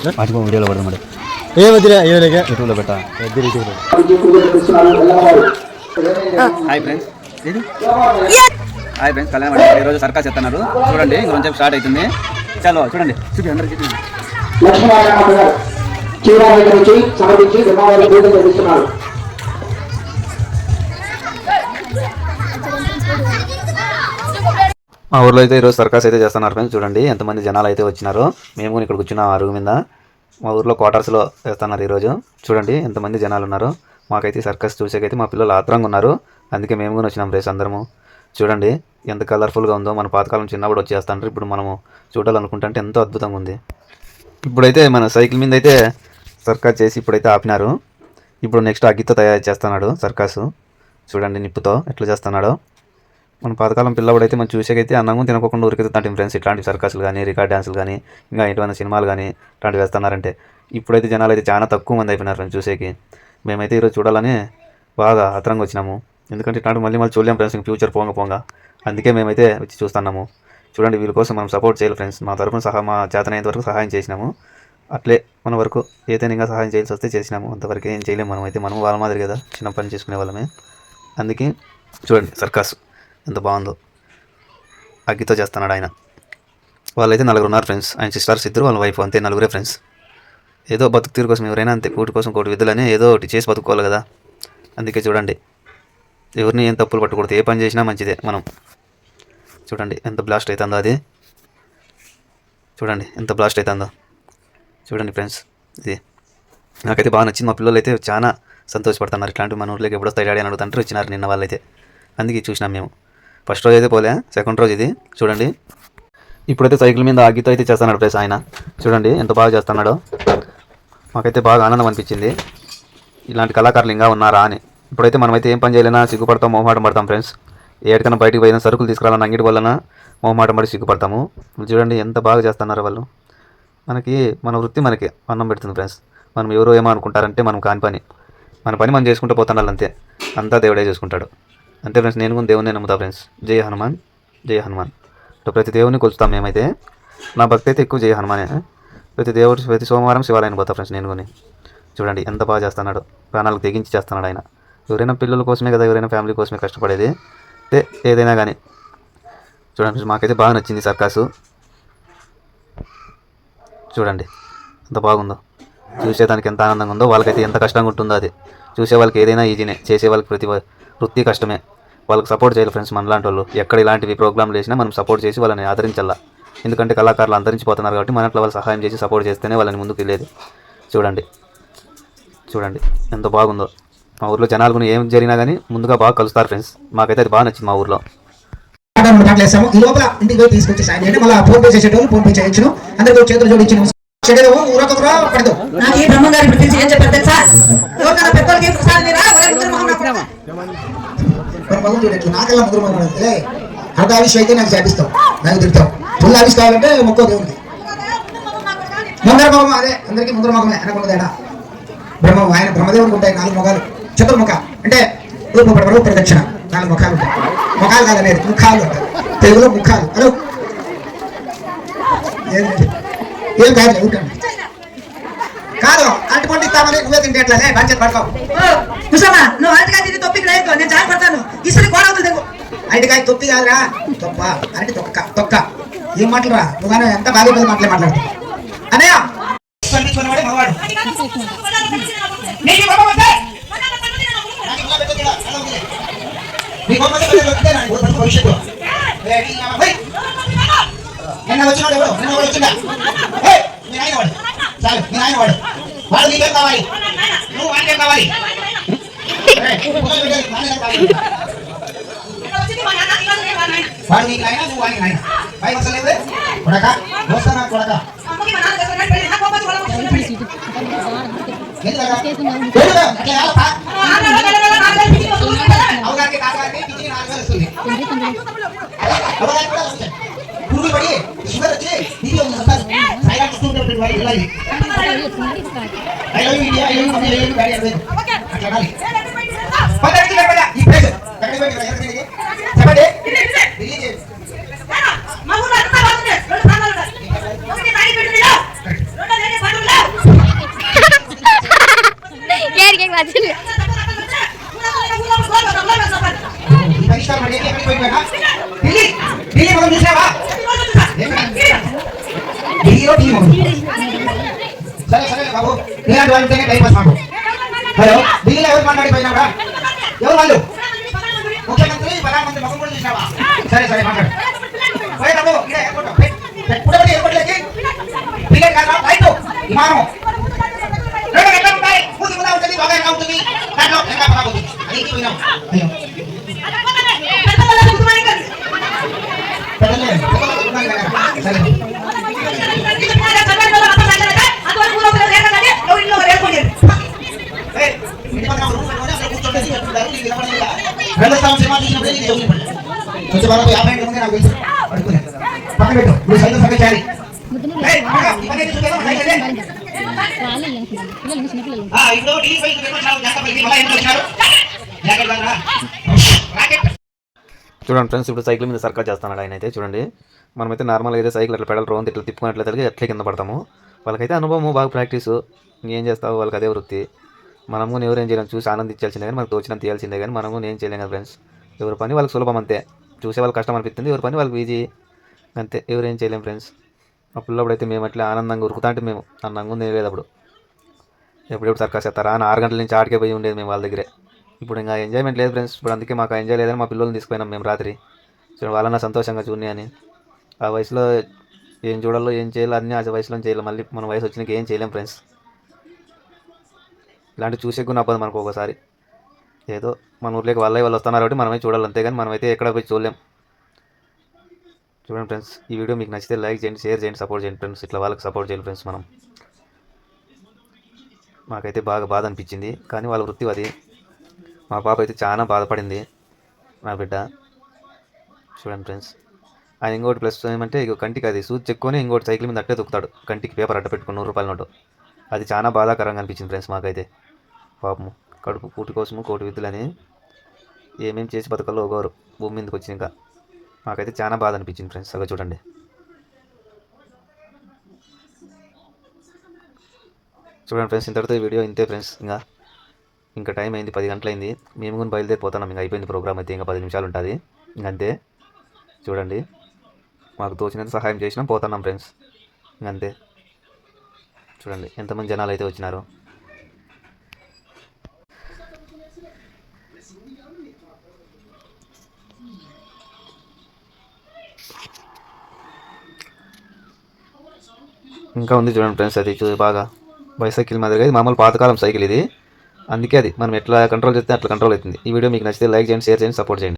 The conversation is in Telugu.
వాటికో వీడియోలో పడదు మరి ఏ వదిలే యూట్యూబ్లో పెట్టా. Hi friends, hi friends, Kalyan మండపం ఈరోజు సర్కస్ చెప్తున్నారు చూడండి. ఇంకొంచెం స్టార్ట్ అవుతుంది. చలో చూడండి, చూపి అందరికి చూపి. మా ఊర్లో అయితే ఈరోజు సర్కస్ అయితే చేస్తున్నారు ఫ్రెండ్స్. చూడండి ఎంతమంది జనాలు అయితే వచ్చినారో. మేము కూడా ఇక్కడ కూర్చున్నాం అరుగు మీద. మా ఊర్లో క్వార్టర్స్లో వేస్తున్నారు ఈరోజు. చూడండి ఎంతమంది జనాలు ఉన్నారు. మాకైతే సర్కస్ చూసేకైతే మా పిల్లలు ఆత్రంగా ఉన్నారు. అందుకే మేము కూడా వచ్చినాం రేస్ అందరము. చూడండి ఎంత కలర్ఫుల్గా ఉందో. మన పాతకాలం చిన్నప్పుడు వచ్చేస్తాంటారు, ఇప్పుడు మనము చూడాలనుకుంటే ఎంతో అద్భుతంగా ఉంది. ఇప్పుడైతే మన సైకిల్ మీద అయితే సర్కస్ చేసి ఇప్పుడైతే ఆపినారు. ఇప్పుడు నెక్స్ట్ అగ్గితో తయారు చేస్తున్నాడు సర్కస్. చూడండి నిప్పుతో ఎట్లా చేస్తున్నాడో. మన పాతకాలం పిల్లవాడు అయితే మనం చూసేకైతే అన్నం తినకుండా ఊరికెత్తాంటి ఫ్రెండ్స్. ఇట్లాంటి సర్కస్లు కానీ, రికార్డ్ డ్యాన్సులు కానీ, ఇంకా ఎటువంటి సినిమాలు కానీ ఇట్లాంటివి వేస్తున్నారంటే. ఇప్పుడైతే జనాలు అయితే చాలా తక్కువ మంది అయిపోయినారు ఫ్రెండ్స్ చూసేకి. మేమైతే ఈరోజు చూడాలని బాగా ఆత్రంగా వచ్చినాము. ఎందుకంటే ఇట్లాంటి మళ్ళీ చూడలేం ఫ్రెండ్స్ ఫ్యూచర్ పోగా. అందుకే మేమైతే వచ్చి చూస్తున్నాము. చూడండి వీళ్ళ కోసం మనం సపోర్ట్ చేయాలి ఫ్రెండ్స్. మా తరఫున మా చేతనైనంత వరకు సహాయం చేసినాము. అట్లే మన వరకు ఏదైనా ఇంకా సహాయం చేయాల్సి వస్తే చేసినాము. అంతవరకు ఏం చేయలేము. మనము వాళ్ళ మాదిరి కదా, చిన్న పని చేసుకునే వాళ్ళమే. అందుకే చూడండి సర్కస్ ఎంత బాగుందో. అగ్గితో చేస్తున్నాడు ఆయన. వాళ్ళైతే 4 ఉన్నారు ఫ్రెండ్స్. ఆయన సిస్టర్స్ 2, వాళ్ళ వైఫ్, అంతే 4 ఫ్రెండ్స్. ఏదో బతుకు తీరు కోసం ఎవరైనా అంతే, కూటి కోసం కోటి విధులని ఏదో ఒకటి చేసి బతుకోవాలి కదా. అందుకే చూడండి ఎవరిని ఏం తప్పులు పట్టకూడదు. ఏ పని చేసినా మంచిదే. మనం చూడండి ఎంత బ్లాస్ట్ అవుతుందో. అది చూడండి ఎంత బ్లాస్ట్ అవుతుందో. చూడండి ఫ్రెండ్స్, ఇది నాకైతే బాగా నచ్చింది. మా పిల్లలు అయితే చాలా సంతోషపడుతున్నారు. ఇట్లాంటివి మన ఊర్లోకి ఎప్పుడో డాడీ అని అడుగుతుంటారు. వచ్చినారు నిన్న వాళ్ళైతే. అందుకే చూసినాం మేము. ఫస్ట్ రోజు అయితే పోలే, సెకండ్ రోజు ఇది. చూడండి ఇప్పుడైతే సైకిల్ మీద అగ్గితో అయితే చేస్తున్నాడు ఫ్రెండ్స్ ఆయన. చూడండి ఎంత బాగా చేస్తున్నాడో. మాకైతే బాగా ఆనందం అనిపించింది. ఇలాంటి కళాకారులు ఇంకా ఉన్నారా అని. ఇప్పుడైతే మనమైతే ఏం పని చేయలేనా సిగ్గుపడతాం, మొహమాటం పడతాం ఫ్రెండ్స్. ఏడికన్నా బయటికి పోయినా సరుకులు తీసుకురావాలన్న అంగిడి వలన మొహమాటం పడి సిగ్గుపడతాము. చూడండి ఎంత బాగా చేస్తున్నారు వాళ్ళు. మనకి మన వృత్తి మనకి అన్నం పెడుతుంది ఫ్రెండ్స్. మనం ఎవరో ఏమో అనుకుంటారంటే మనం కాని పని. మన పని మనం చేసుకుంటూ పోతున్నాం అంతే. అంతా దేవుడే చేసుకుంటాడు అంతే ఫ్రెండ్స్. నేను కూడా దేవుడినే నమ్ముతా ఫ్రెండ్స్. జై హనుమాన్, జై హనుమాన్. ప్రతి దేవుడిని కొలుస్తాం మేమైతే. నా భక్తి అయితే ఎక్కువ జై హనుమానే. ప్రతి సోమవారం శివాలయానికి పోతా ఫ్రెండ్స్ నేను కొని. చూడండి ఎంత బాగా చేస్తున్నాడు. ప్రాణాలకు తెగించి చేస్తున్నాడు ఆయన. ఎవరైనా పిల్లల కోసమే కదా, ఎవరైనా ఫ్యామిలీ కోసమే కష్టపడేది. ఏదైనా కానీ చూడండి మాకైతే బాగా నచ్చింది సర్కస్. చూడండి ఎంత బాగుందో. చూసేదానికి ఎంత ఆనందంగా ఉందో. వాళ్ళకైతే ఎంత కష్టంగా ఉంటుందో అది. చూసే వాళ్ళకి ఏదైనా ఈజీనే, చేసే వాళ్ళకి ప్రతి వృత్తి కష్టమే. వాళ్ళకి సపోర్ట్ చేయాలి ఫ్రెండ్స్. మనలాంటి వాళ్ళు ఎక్కడ ఇలాంటివి ప్రోగ్రాంలు చేసినా మనం సపోర్ట్ చేసి వాళ్ళని ఆదరించాలా. ఎందుకంటే కళాకారులు అంతరించిపోతున్నారు కాబట్టి మనట్లో వాళ్ళు సహాయం చేసి సపోర్ట్ చేస్తేనే వాళ్ళని ముందుకు వెళ్ళేది. చూడండి చూడండి ఎంత బాగుందో. మా ఊర్లో జనాలు కూడా ఏం జరిగినా కానీ ముందుగా బాగా కలుస్తారు ఫ్రెండ్స్. మాకైతే అది బాగా నచ్చింది మా ఊర్లో. ఈ లోపల ఇంటికి పోయి తీసుకొచ్చి సాయం చేయండి. మళ్ళీ ఫోన్ పే చేసేటోళ్ళు ఫోన్ పే చేయొచ్చును. అందరికీ చేతులు జోడించి నాకల్లా ముగ్గురు మగలే అర్ధ ఆవిష్ అయితే నాకు చేపిస్తావు, నాకు తిడతావు. ఫుల్ ఆవిష్ కావాలంటే మొక్కో దేవుడికి. ముందర మొగం అదే అందరికీ ముందర మొగమే అనకుండా బ్రహ్మం. ఆయన బ్రహ్మదేవుడికి ఉంటాయి 4 ముఖాలు. చతుర్ముఖ అంటే రూపపడవరు ప్రదక్షిణ 4 ముఖాలు ఉంటాయి. ముఖాలు కాదనేది ముఖాలు అంటారు తెలుగులో. ముఖాలు హలో ఏం కాదు ఊటండి కాదు. అటువంటి ఇస్తామని నువ్వే తింటే ఎట్లా బాధ్యత పడతావు. నువ్వు అరటికాయ తిని తొప్పికి లేదు, నేను జాగ్రత్త పడతాను. ఇసులు కూడా అవుతుంది. అరటికాయ తొప్పి కాదురా, తొప్ప అరటి తొక్క. ఏం మాటలురా నువ్వు కానీ ఎంత బాగా మాట్లాడుతావు అన్నయ్య. నిన్న వచ్చినాడు ఎవరు? నిన్న కూడా వచ్చిందా? నేను ఆయన వాడు చాలు. నేను ఆయన వాడు. వాడు నీకేం కావాలి? నువ్వు వాడికేం కావాలి? వాడు నీకు ఆయన, నువ్వు వాడికి ఆయన. పై వసలు లేవు కొడక వస్తానా కొడక. అవగారికి కాగారికి పిచ్చికి 4 వేలు వస్తుంది. అవగారికి కూడా వస్తాయి. పురుగు పడి షుగర్ వచ్చి ఇది వస్తారు. చెప్పండి రజని ఈ పరిష్కారం మరి ఎక్కడికి పోయిపోయినా ఢిల్లీ ఢిల్లీ మొదలు చూసావా ఢిల్లీలో ఢిల్లీ మొదలు సరే సరే బాబు ఇలాంటి వాళ్ళు ఉంటేనే టైం పాస్ మాకు హలో ఢిల్లీలో ఎవరు మాట్లాడిపోయినారా ఎవరు వాళ్ళు ముఖ్యమంత్రి ప్రధానమంత్రి మొత్తం కూడా చూసినావా సరే సరే మాట్లాడు పోయి బాబు ఇదే ఎయిర్పోర్ట్ పుట్టబడి ఎయిర్పోర్ట్లోకి టికెట్ కాదా ఫ్లైట్ విమానం రెండు గంటలు ఉంటాయి మూసి కూడా ఉంటుంది బాగా ఎలా ఉంటుంది దాంట్లో ఇంకా బాగుంటుంది అది పోయినాం అయ్యో సరే స్వచ్ఛ భారత్ 50 ఏళ్ళ ముందే నాకు తెలుసు పక్కన పెట్టు ఇప్పుడు సైతం సంగతి చేయాలి ఇప్పుడు టీ సైతం చూడండి ఫ్రెండ్స్, ఇప్పుడు సైకిల్ మీద సర్కస్ చేస్తున్నాడు ఆయన అయితే. చూడండి, మనమైతే నార్మల్గా అయితే సైకిల్ అట్లా పెడల్ రౌండ్ ఇట్లా తిప్పుకున్నట్లయితే అట్లే కింద పడతాము. వాళ్ళకైతే అనుభవం బాగా ప్రాక్టీసు, ఏం చేస్తావు వాళ్ళకి అదే వృత్తి. మనము ఎవరేం చేయలేము, చూసి ఆనందించాల్సిందే కానీ మనకు తోచినంత తీయాల్సిందే కానీ మనము నేను చేయలేము కదా ఫ్రెండ్స్. ఎవరి పని వాళ్ళకి సులభం అంతే, చూసే వాళ్ళకి కష్టం అనిపిస్తుంది, ఎవరి పని వాళ్ళకి ఈజీ అంతే, ఎవరేం చేయలేము ఫ్రెండ్స్. అప్పుడు అయితే మేము అట్లా ఆనందంగా ఉరుకుతా అంటే మేము అన్నంగా ఉంది లేదు అప్పుడు. ఎప్పుడెప్పుడు సర్కస్ చేస్తారా అని 6 గంటల నుంచి ఆడికే పోయి ఉండేది మేము వాళ్ళ దగ్గరే. ఇప్పుడు ఇంకా ఎంజాయ్మెంట్ లేదు ఫ్రెండ్స్. ఇప్పుడు అందుకే మాకు ఎంజాయ్ లేదని మా పిల్లల్ని తీసుకుపోయినాం మేము రాత్రి. చూడండి, వాళ్ళన్నా సంతోషంగా చూడని అని. ఆ వయసులో ఏం చూడాలో ఏం చేయాలో అన్నీ ఆ వయసులో చేయాలి. మళ్ళీ మన వయసు వచ్చినాక ఏం చేయలేం ఫ్రెండ్స్. ఇలాంటి చూసే కూడా అవ్వదు మనకు ఒకసారి. ఏదో మన ఊర్లోకి వాళ్ళు వస్తున్నారు కాబట్టి మనమే చూడాలి అంతేగాని మనమైతే ఎక్కడ పోయి చూడలేం. చూడండి ఫ్రెండ్స్, ఈ వీడియో మీకు నచ్చితే లైక్ చేయండి, షేర్ చేయండి, సపోర్ట్ చేయండి ఫ్రెండ్స్. ఇట్లా వాళ్ళకి సపోర్ట్ చేయాలి ఫ్రెండ్స్ మనం. మాకైతే బాగా బాధ అనిపించింది, కానీ వాళ్ళ వృత్తి అది. మా పాప అయితే చాలా బాధపడింది, నా బిడ్డ. చూడండి ఫ్రెండ్స్, ఆయన ఇంకోటి ప్లస్ ఏమంటే ఇక కంటికి అది సూది చెక్కుని ఇంకోటి సైకిల్ మీద అట్టే తొక్కుతాడు, కంటికి పేపర్ అట్ట పెట్టుకుని 100 రూపాయల నోటు. అది చాలా బాధాకరంగా అనిపించింది ఫ్రెండ్స్ మాకైతే. పాపము కడుపు పూటి కోసము కోటి విద్యలని ఏమేమి చేసి బతకల్లో ఒకరు భూమి మీదకి వచ్చి ఇంకా మాకైతే చాలా బాధ అనిపించింది ఫ్రెండ్స్. అవి చూడండి. చూడండి ఫ్రెండ్స్, ఇంతటితో ఈ వీడియో ఇంతే ఫ్రెండ్స్. ఇంకా టైం అయింది, 10 గంటలైంది. మేము కూడా బయలుదేరిపోతున్నాం. ఇంకా అయిపోయింది ప్రోగ్రామ్ అయితే, ఇంకా 10 నిమిషాలు ఉంటుంది ఇంకంతే. చూడండి, మాకు తోచినంత సహాయం చేసినాం, పోతున్నాం ఫ్రెండ్స్ ఇంకంతే. చూడండి ఎంతమంది జనాలు అయితే వచ్చినారు. ఇంకా ఉంది చూడండి ఫ్రెండ్స్, అది బాగా బైసైకిల్ మాదిరిగా, ఇది మామూలు పాతకాలం సైకిల్ ఇది. అందుకే అది మనం ఎట్లా కంట్రోల్ చేస్తే అట్లా కంట్రోల్ అవుతుంది. ఈ వీడియో మీకు నచ్చితే లైక్ చేయండి, షేర్ చేయండి, సపోర్ట్ చేయండి.